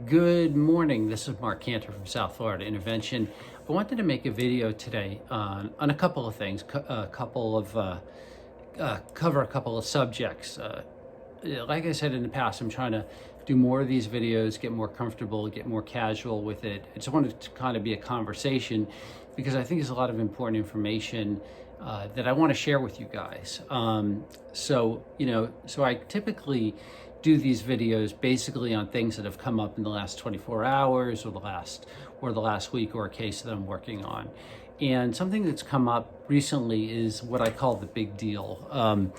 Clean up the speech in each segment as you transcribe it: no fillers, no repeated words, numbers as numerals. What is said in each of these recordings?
Good morning. This is Mark Cantor from South Florida Intervention. I wanted to make a video today on a couple of things, cover a couple of subjects. Like I said in the past, I'm trying to do more of these videos, get more comfortable, get more casual with it. I just wanted to kind of be a conversation because I think there's a lot of important information that I want to share with you guys. So I typically do these videos basically on things that have come up in the last 24 hours or the last week, or a case that I'm working on. And something that's come up recently is what I call the big deal.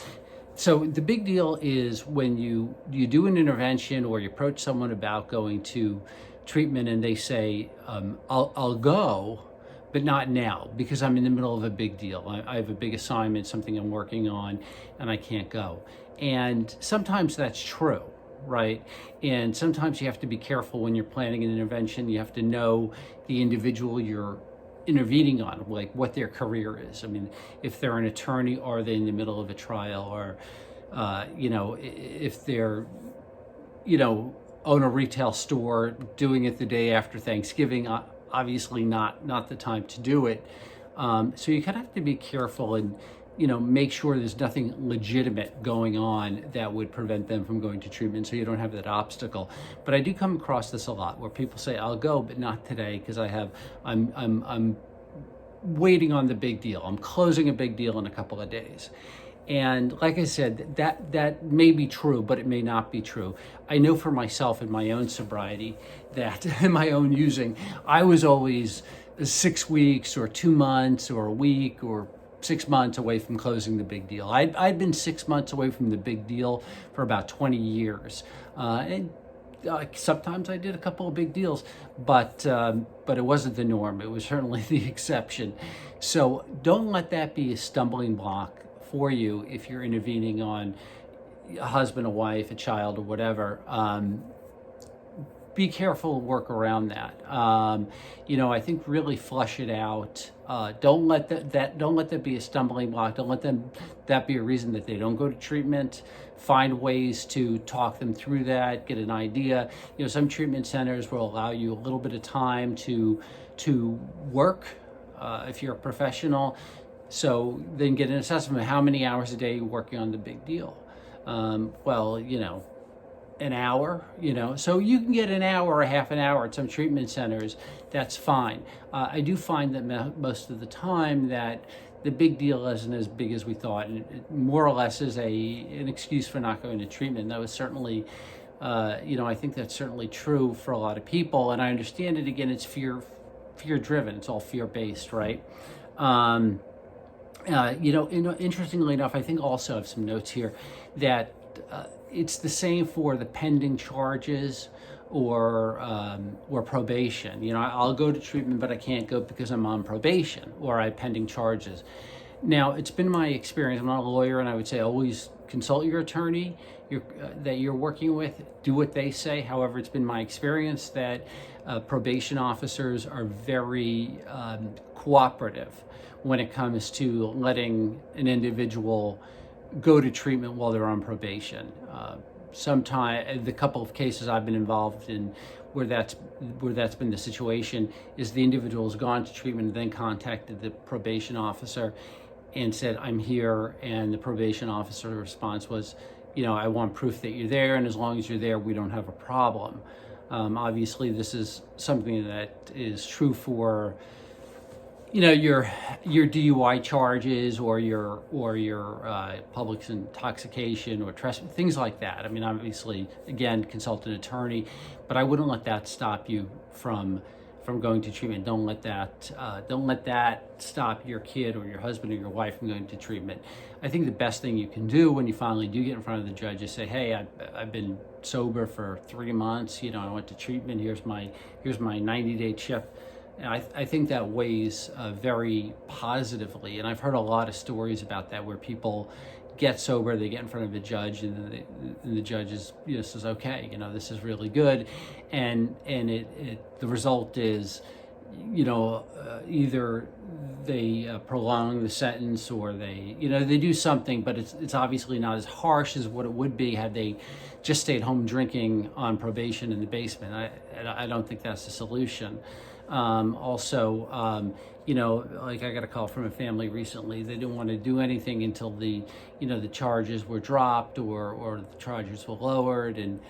So the big deal is when you do an intervention or you approach someone about going to treatment and they say, I'll go, but not now because I'm in the middle of a big deal. I have a big assignment, something I'm working on, and I can't go. And sometimes that's true, right? And sometimes you have to be careful when you're planning an intervention. You have to know the individual you're intervening on, like what their career is. I mean, if they're an attorney, are they in the middle of a trial? Or, if they're, own a retail store, doing it the day after Thanksgiving, obviously not the time to do it. So you kind of have to be careful and, make sure there's nothing legitimate going on that would prevent them from going to treatment, so you don't have that obstacle. But I do come across this a lot where people say, I'll go, but not today because I'm waiting on the big deal. I'm closing a big deal in a couple of days. And like I said, that may be true, but it may not be true. I know for myself in my own sobriety that in my own using, I was always 6 weeks or 2 months or a week or 6 months away from closing the big deal. I'd been 6 months away from the big deal for about 20 years. Sometimes I did a couple of big deals, but it wasn't the norm. It was certainly the exception. So don't let that be a stumbling block for you if you're intervening on a husband, a wife, a child, or whatever. Be careful, work around that. I think really flush it out. Don't let that be a stumbling block. Don't let that be a reason that they don't go to treatment. Find ways to talk them through that, get an idea. Some treatment centers will allow you a little bit of time to work if you're a professional. So then get an assessment of how many hours a day you're working on the big deal. An hour, so you can get an hour or half an hour at some treatment centers. That's fine. I do find that most of the time that the big deal isn't as big as we thought, and it more or less is an excuse for not going to treatment. That was certainly, I think that's certainly true for a lot of people, and I understand it. Again, it's fear driven. It's all fear based, right? Interestingly enough, I think also I have some notes here that it's the same for the pending charges or probation. I'll go to treatment, but I can't go because I'm on probation or I have pending charges. Now, it's been my experience. I'm not a lawyer, and I would say always consult your attorney that you're working with. Do what they say. However, it's been my experience that probation officers are very cooperative when it comes to letting an individual go to treatment while they're on probation. Sometimes the couple of cases I've been involved in where that's been the situation is the individual has gone to treatment and then contacted the probation officer and said, I'm here, and the probation officer's response was, I want proof that you're there, and as long as you're there, we don't have a problem. Obviously, this is something that is true for your DUI charges or your public intoxication or trespass, things like that. I mean, obviously, again, consult an attorney, but I wouldn't let that stop you from going to treatment. Don't let that stop your kid or your husband or your wife from going to treatment. I think the best thing you can do when you finally do get in front of the judge is say, hey, I've been sober for 3 months. I went to treatment. Here's my 90-day chip. I think that weighs very positively, and I've heard a lot of stories about that where people get sober, they get in front of a judge, and the judge says, okay, this is really good, and the result is either they prolong the sentence, or they do something, but it's obviously not as harsh as what it would be had they just stayed home drinking on probation in the basement. I don't think that's the solution. Like I got a call from a family recently. They didn't want to do anything until the charges were dropped, or the charges were lowered. And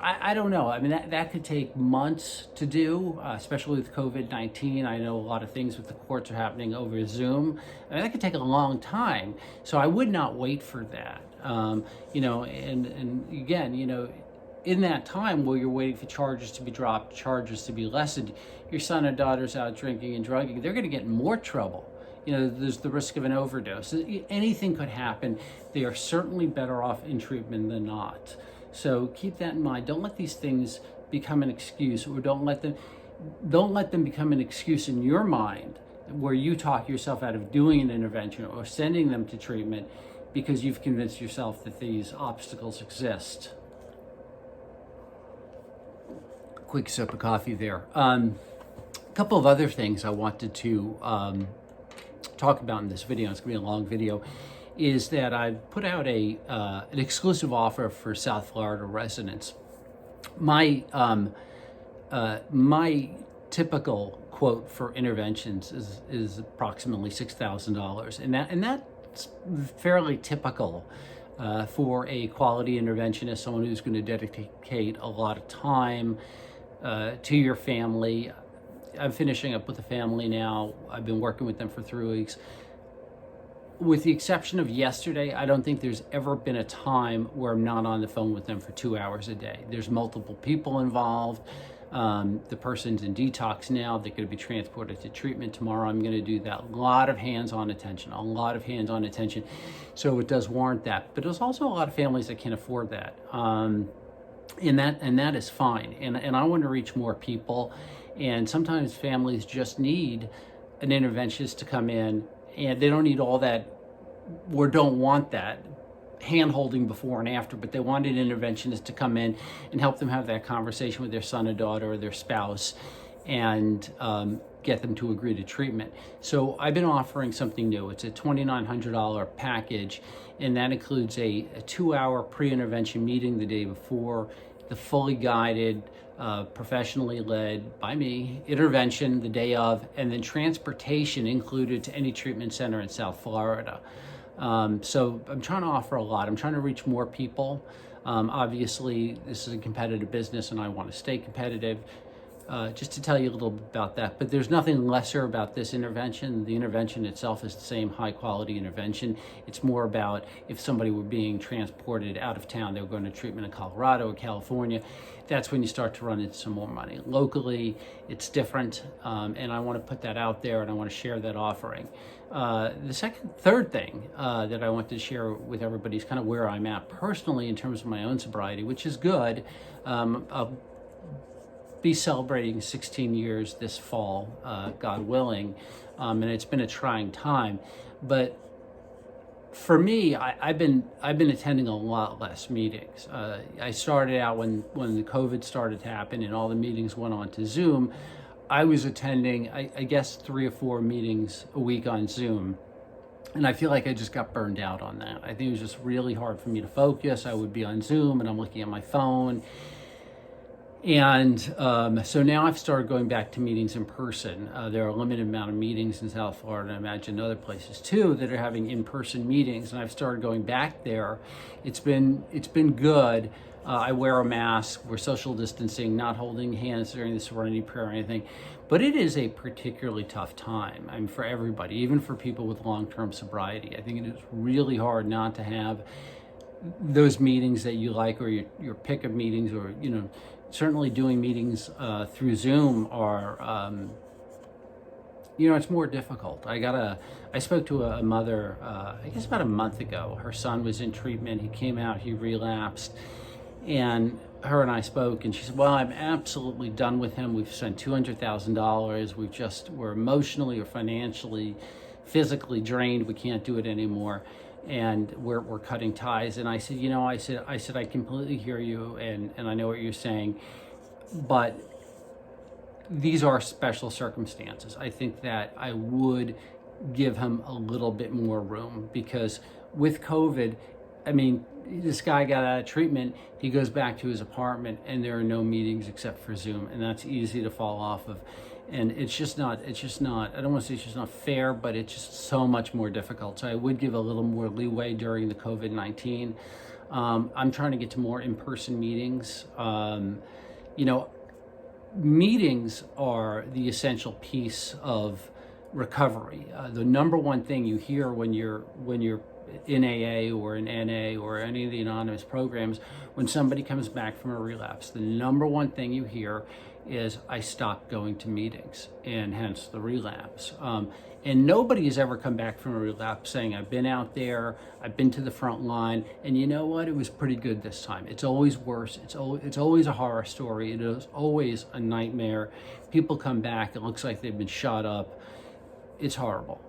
I don't know. I mean, that could take months to do, especially with COVID-19. I know a lot of things with the courts are happening over Zoom. I mean, that could take a long time. So I would not wait for that. And again, in that time where you're waiting for charges to be dropped, charges to be lessened, your son or daughter's out drinking and drugging, they're going to get in more trouble. There's the risk of an overdose. Anything could happen. They are certainly better off in treatment than not. So keep that in mind. Don't let these things become an excuse, or don't let them become an excuse in your mind where you talk yourself out of doing an intervention or sending them to treatment because you've convinced yourself that these obstacles exist. Quick sip of coffee there. A couple of other things I wanted to talk about in this video. It's going to be a long video. Is that I've put out an exclusive offer for South Florida residents. My typical quote for interventions is approximately $6,000, and that's fairly typical for a quality interventionist, someone who's going to dedicate a lot of time to your family. I'm finishing up with the family now. I've been working with them for 3 weeks. With the exception of yesterday, I don't think there's ever been a time where I'm not on the phone with them for 2 hours a day. There's multiple people involved. The person's in detox now. They're going to be transported to treatment tomorrow. I'm going to do that. A lot of hands-on attention. So it does warrant that. But there's also a lot of families that can't afford that. And that is fine. And I want to reach more people. And sometimes families just need an interventionist to come in, and they don't need all that, or don't want that hand-holding before and after, but they want an interventionist to come in and help them have that conversation with their son or daughter or their spouse, and get them to agree to treatment. So I've been offering something new. It's a $2,900 package, and that includes a 2-hour pre-intervention meeting the day before, the fully guided, professionally led by me intervention the day of, and then transportation included to any treatment center in South Florida. So I'm trying to offer a lot. I'm trying to reach more people. Obviously, this is a competitive business, and I want to stay competitive. Just to tell you a little bit about that, but there's nothing lesser about this intervention. The intervention itself is the same high quality intervention. It's more about if somebody were being transported out of town, they were going to treatment in Colorado or California, that's when you start to run into some more money. Locally, it's different, and I want to put that out there, and I want to share that offering. The third thing that I want to share with everybody is kind of where I'm at personally in terms of my own sobriety, which is good. I'll be celebrating 16 years this fall, God willing, and it's been a trying time. But for me, I've been attending a lot less meetings. I started out when the COVID started to happen and all the meetings went on to Zoom. I was attending, I guess, 3 or 4 meetings a week on Zoom. And I feel like I just got burned out on that. I think it was just really hard for me to focus. I would be on Zoom and I'm looking at my phone. And so now I've started going back to meetings in person. There are a limited amount of meetings in South Florida, and I imagine other places too, that are having in-person meetings, and I've started going back there. It's been good. I wear a mask, we're social distancing, not holding hands during the serenity prayer or anything, but it is a particularly tough time. I mean, for everybody, even for people with long-term sobriety. I think it is really hard not to have those meetings that you like, or your pick of meetings, or certainly doing meetings through Zoom are, it's more difficult. I spoke to a mother, I guess about a month ago. Her son was in treatment. He came out, he relapsed, and her and I spoke, and she said, well, I'm absolutely done with him. We've spent $200,000. We're emotionally or financially, physically drained. We can't do it anymore. And we're cutting ties. And I said, I completely hear you, and I know what you're saying, but these are special circumstances. I think that I would give him a little bit more room, because with COVID, I mean, this guy got out of treatment, he goes back to his apartment and there are no meetings except for Zoom, and that's easy to fall off of. And it's just not, I don't want to say it's just not fair, but it's just so much more difficult. So I would give a little more leeway during the COVID-19. I'm trying to get to more in-person meetings. Meetings are the essential piece of recovery. The number one thing you hear when you're in AA or in NA or any of the anonymous programs, when somebody comes back from a relapse, the number one thing you hear is, I stopped going to meetings, and hence the relapse. And nobody has ever come back from a relapse saying, I've been out there, I've been to the front line, and you know what, it was pretty good this time. It's always worse. It's always a horror story. It is always a nightmare. People come back, it looks like they've been shot up. It's horrible.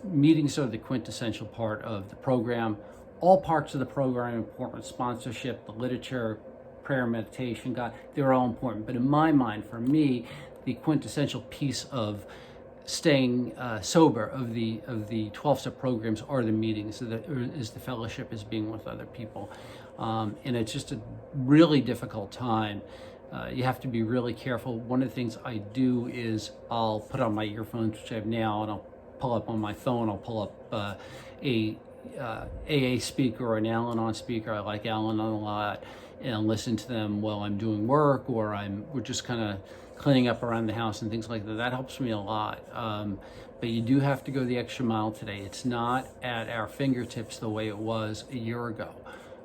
Meetings are the quintessential part of the program. All parts of the program are important. Sponsorship, the literature, prayer, meditation, God, they're all important. But in my mind, for me, the quintessential piece of staying sober of the 12-step programs are the meetings, is the fellowship, is being with other people. And it's just a really difficult time. You have to be really careful. One of the things I do is I'll put on my earphones, which I have now, and I'll pull up on my phone, I'll pull up a AA speaker or an Al-Anon speaker. I like Al-Anon a lot, and listen to them while I'm doing work, or we're just kind of cleaning up around the house and things like that. That helps me a lot. But you do have to go the extra mile today. It's not at our fingertips the way it was a year ago.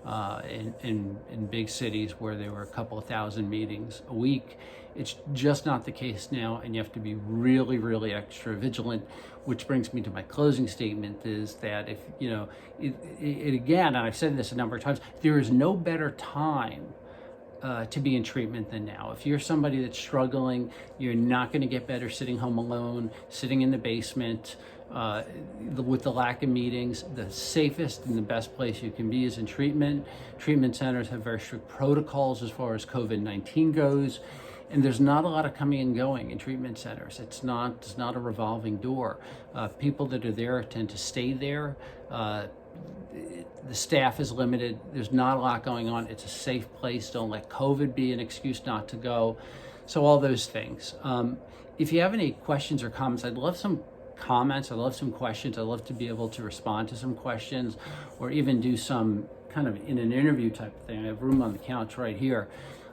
In big cities where there were a couple of thousand meetings a week. It's just not the case now, and you have to be really, really extra vigilant, which brings me to my closing statement, is that if, again, and I've said this a number of times, there is no better time to be in treatment than now. If you're somebody that's struggling, you're not going to get better sitting home alone, sitting in the basement, with the lack of meetings. The safest and the best place you can be is in treatment. Treatment centers have very strict protocols as far as COVID-19 goes, and there's not a lot of coming and going in treatment centers. It's not a revolving door. People that are there tend to stay there. The staff is limited. There's not a lot going on. It's a safe place. Don't let COVID be an excuse not to go. So all those things. If you have any questions or comments, I'd love some comments. I'd love some questions. I'd love to be able to respond to some questions, or even do some kind of in an interview type of thing. I have room on the couch right here.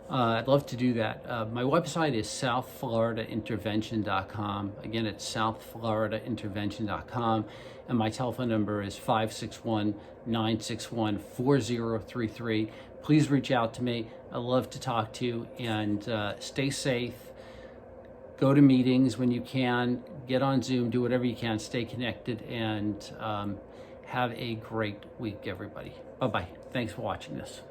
I'd love to do that. My website is southfloridaintervention.com. Again, it's southfloridaintervention.com. And my telephone number is 561-961-4033. Please reach out to me. I'd love to talk to you, and stay safe. Go to meetings when you can. Get on Zoom. Do whatever you can. Stay connected, and have a great week, everybody. Bye-bye. Thanks for watching this.